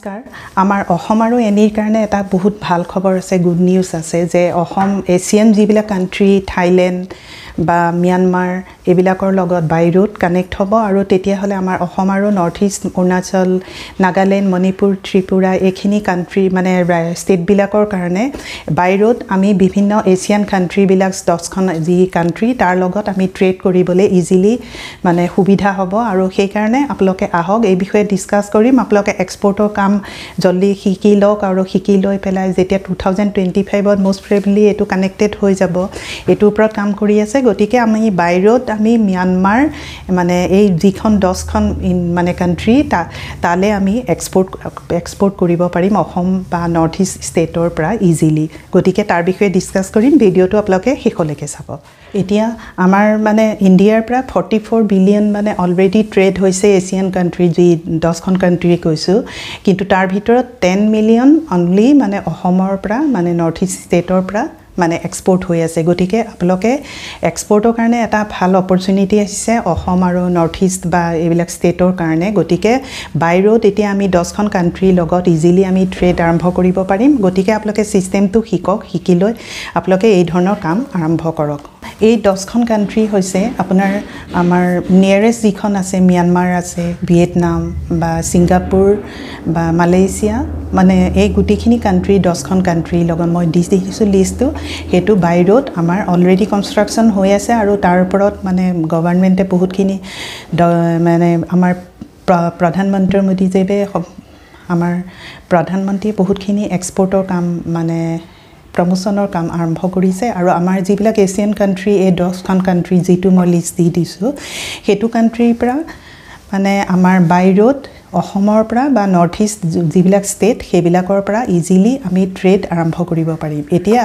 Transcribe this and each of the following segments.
নমস্কাৰ আমাৰ অসম আৰু এনিৰ কাৰণে এটা বহুত ভাল খবৰ আছে গুড নিউজ আছে যে অসম এছিয়ান যিবিলাক কান্ট্ৰি থাইল্যান্ড বা म्यांमार এবিলাকৰ লগত বাই ৰোড কানেক্ট হ'ব আৰু তেতিয়া হলে আমাৰ অসম আৰু নৰ্থ ইষ্ট অৰুণাচল নাগালেণ্ড মণিপুৰ ত্ৰিপুৰা এইখিনি কান্ট্ৰি মানে ষ্টেট বিলাকৰ কাৰণে বাই ৰোড আমি বিভিন্ন এছিয়ান কান্ট্ৰি বিলাক 10খন যি কান্ট্ৰি তাৰ লগত আমি ট্ৰেড কৰিবলৈ ইজিলি মানে সুবিধা হ'ব আৰু সেই কাৰণে আপোনালোকে আহক এই বিষয়ে ডিসকাস কৰিম আপোনালোকে এক্সপোৰ্টৰ কাম জলদি শিকি লওক আৰু শিকি লৈ পেলাই যেতিয়া 2025ত মোষ্ট প্ৰবেবলি এটো কানেক্টেড হৈ যাব এটো ওপৰত কাম কৰি আছে গতিকে আমি বাই ৰোড আমি म्यांमार মানে এই যিখন 10খন মানে কান্ট্ৰি তালে আমি এক্সপোৰ্ট কৰিব পাৰিম অসম বা নৰ্থ ইষ্ট ষ্টেটৰ পৰা ইজিলি গতিকে তাৰ বিষয়ে ডিসকাস কৰিম ভিডিওটো আপোনালোকে শেষলৈকে চাব এতিয়া আমাৰ মানে ইন্ডিয়াৰ পৰা 44 বিলিয়ন মানে অলৰেডি ট্ৰেড হৈছে এছিয়ান কান্ট্ৰি যি 10খন কান্ট্ৰি কৈছো কিন্তু তাৰ ভিতৰত 10 মিলিয়ন অনলি মানে অসমৰ পৰা মানে নৰ্থ ইষ্ট ষ্টেটৰ পৰা মানে এক্সপোৰ্ট হৈ আছে গতিকে আপোনালোকে এক্সপোৰ্টৰ কাৰণে এটা ভাল অপৰচুনিটি আছে অসম আৰু নৰ্থ ইষ্ট বা এইবিলাক ষ্টেটৰ কাৰণে গতিকে বাই ৰোড এতিয়া আমি 10খন কান্ট্ৰি লগত ইজিলি আমি ট্ৰেড আৰম্ভ কৰিব পাৰিম গতিকে আপোনালোকে সিস্টেমটো শিকি লৈ আপোনালোকে এই ধৰণৰ কাম আৰম্ভ কৰক এই 10খন কান্ট্ৰি হৈছে আপোনাৰ আমাৰ নিয়াৰেষ্ট যিখন আছে म्यांमार আছে ভিয়েটনাম বা সিঙ্গাপুৰ বা মালয়েছিয়া মানে এই গুটিখিনি কান্ট্ৰি 10খন কান্ট্ৰি লগত মই দিছো লিষ্টটো হেতু বাই ৰোড আমাৰ অলৰেডি কনস্ট্ৰাকশন হৈ আছে আৰু তাৰ ওপৰত মানে গভৰ্ণমেণ্টে বহুতখিনি মানে আমাৰ প্ৰধানমন্ত্ৰী মোদীজীয়ে আমাৰ প্ৰধানমন্ত্ৰী বহুতখিনি এক্সপোৰ্টৰ কাম মানে প্ৰমোশনৰ কাম আৰম্ভ কৰিছে আৰু আমাৰ যিবিলাক এছিয়ান কান্ট্ৰি এই 10খন কান্ট্ৰি যিটো মই লিষ্ট দি দিছো হেতু কান্ট্ৰিৰ পৰা মানে আমাৰ বাই ৰোড অসমৰ পৰা বা নৰ্থ ইষ্ট যিবিলাক ষ্টেট সেইবিলাকৰ পৰা ইজিলি আমি ট্ৰেড আৰম্ভ কৰিব পাৰিম এতিয়া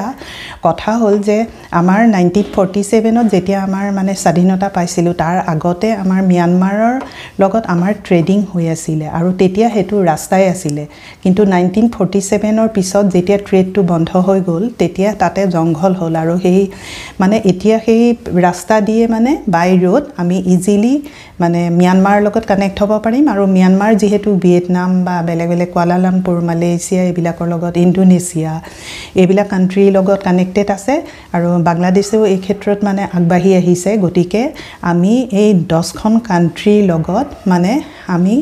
কথা হ'ল যে আমাৰ 1947ত যেতিয়া আমাৰ মানে স্বাধীনতা পাইছিল তাৰ আগতে আমাৰ म्यांमाৰৰ লগত আমাৰ ট্ৰেডিং হৈ আছিল আৰু তেতিয়া হেতু ৰাস্তাই আছিল কিন্তু 1947ৰ পিছত যেতিয়া ট্ৰেডটো বন্ধ হৈ গ'ল তেতিয়া তাতে জংঘল হ'ল আৰু সেই মানে এতিয়া সেই ৰাস্তা দিয়ে মানে বাই ৰোড আমি ইজিলি মানে म्यांमार লগত কানেক্ট হ'ব পাৰিম আৰু म्यांमार যেহেতু ভিয়েটনাম বা বেলেগ কুয়ালালামপুৰ মালয়েছিয়া এইবিলাকৰ লগত ইন্দোনেছিয়া এইবিলাক কান্ট্ৰিৰ লগত কানেক্টেড আছে আৰু বাংলাদেশেও এই ক্ষেত্ৰত মানে আগবাঢ়ি আহিছে গতিকে আমি এই 10খন কান্ট্ৰিৰ লগত মানে আমি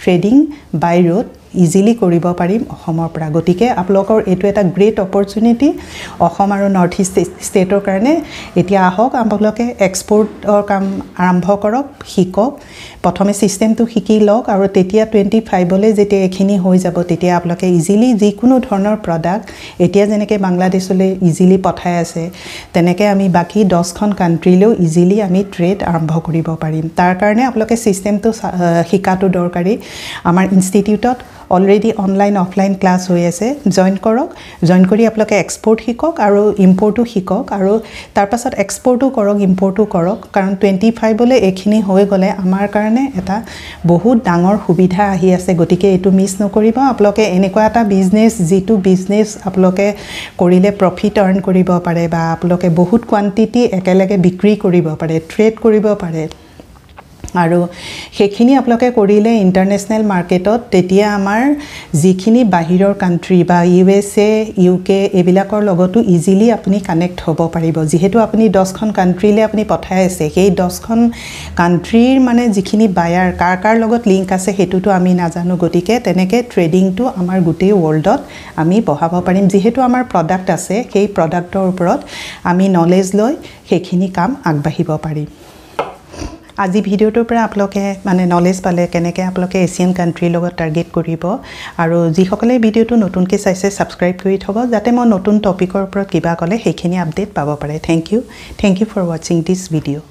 ট্ৰেডিং বাই ৰোড ইজিলি কৰিব পাৰিম অসমৰ পৰা গতিকে আপোনালোকৰ এটো এটা গ্ৰেট অপৰচুনিটি অসম আৰু নৰ্থ ইষ্ট ষ্টেটৰ কাৰণে এতিয়া আহক আপোনালোকে এক্সপোৰ্টৰ কাম আৰম্ভ কৰক শিকক প্ৰথমে সিস্টেমটো শিকি লওক আৰু তেতিয়া 25 লৈ যেতিয়া এখিনি হৈ যাব তেতিয়া আপোনালোকে ইজিলি যিকোনো ধৰণৰ প্ৰডাক্ট এতিয়া যেনেকৈ বাংলাদেশলৈ ইজিলি পঠাই আছে তেনেকৈ আমি বাকি 10খন কান্ট্ৰিলৈ ইজিলি আমি ট্ৰেড আৰম্ভ কৰিব পাৰিম তাৰ কাৰণে আপোনালোকে সিস্টেমটো শিকাটো দৰকাৰী আমাৰ ইনষ্টিটিউটত অলৰেডি অনলাইন অফলাইন ক্লাস হৈ আছে জয়েন কৰক জয়েন কৰি আপোনালোকে এক্সপোৰ্ট শিকক আৰু ইম্পোৰ্টও শিকক আৰু তাৰ পাছত এক্সপোৰ্টও কৰক ইম্পোৰ্টও কৰক কাৰণ 25 লৈ এখিনি হৈ গলে আমাৰ কাৰণে এটা বহুত ডাঙৰ সুবিধা আহি আছে গতিকে এটো মিস নকৰিব আপোনালোকে এনেকুৱা এটা বিজনেস যেটো বিজনেস আপোনালোকে কৰিলে প্ৰফিট আৰ্ন কৰিব পাৰে বা আপোনালোকে বহুত কোৱান্টিটি একেলগে বিক্ৰী কৰিব পাৰে ট্ৰেড কৰিব পাৰে আৰু হেখিনি আপোনালোকে কৰিলে ইন্টাৰনেশনাল মাৰ্কেটত তেতিয়া আমাৰ যিখিনি বাহিৰৰ কান্ট্ৰি বা USA UK এবিলাকৰ লগতো ইজিলি আপুনি কানেক্ট হ'ব পাৰিব যেহেতু আপুনি 10খন কান্ট্ৰিলে আপুনি পঠাই আছে সেই 10খন কান্ট্ৰিৰ মানে যিখিনি বায়াৰ কাৰ লগত লিংক আছে হেতুটো আমি নাজানো গতিকে তেনেকে ট্ৰেডিংটো আমাৰ গোটেই ওৱৰ্ল্ডত আমি বহাব পাৰিম যেহেতু আমাৰ প্ৰডাক্ট আছে সেই প্ৰডাক্টৰ ওপৰত আমি নলেজ লৈ হেখিনি কাম আগবাঢ়িব পাৰিম আজি ভিডিওটোৰ পৰা আপোনালোকে মানে নলেজ পালে কেনেকৈ আপোনালোকে এছিয়ান কান্ট্ৰিৰ লগত টাৰ্গেট কৰিব আৰু যিসকলে ভিডিওটো নতুনকৈ চাইছে সাবস্ক্ৰাইব কৰি থব যাতে মই নতুন টপিকৰ ওপৰত কিবা ক'লে সেইখিনি আপডেট পাব পাৰে thank you for watching this video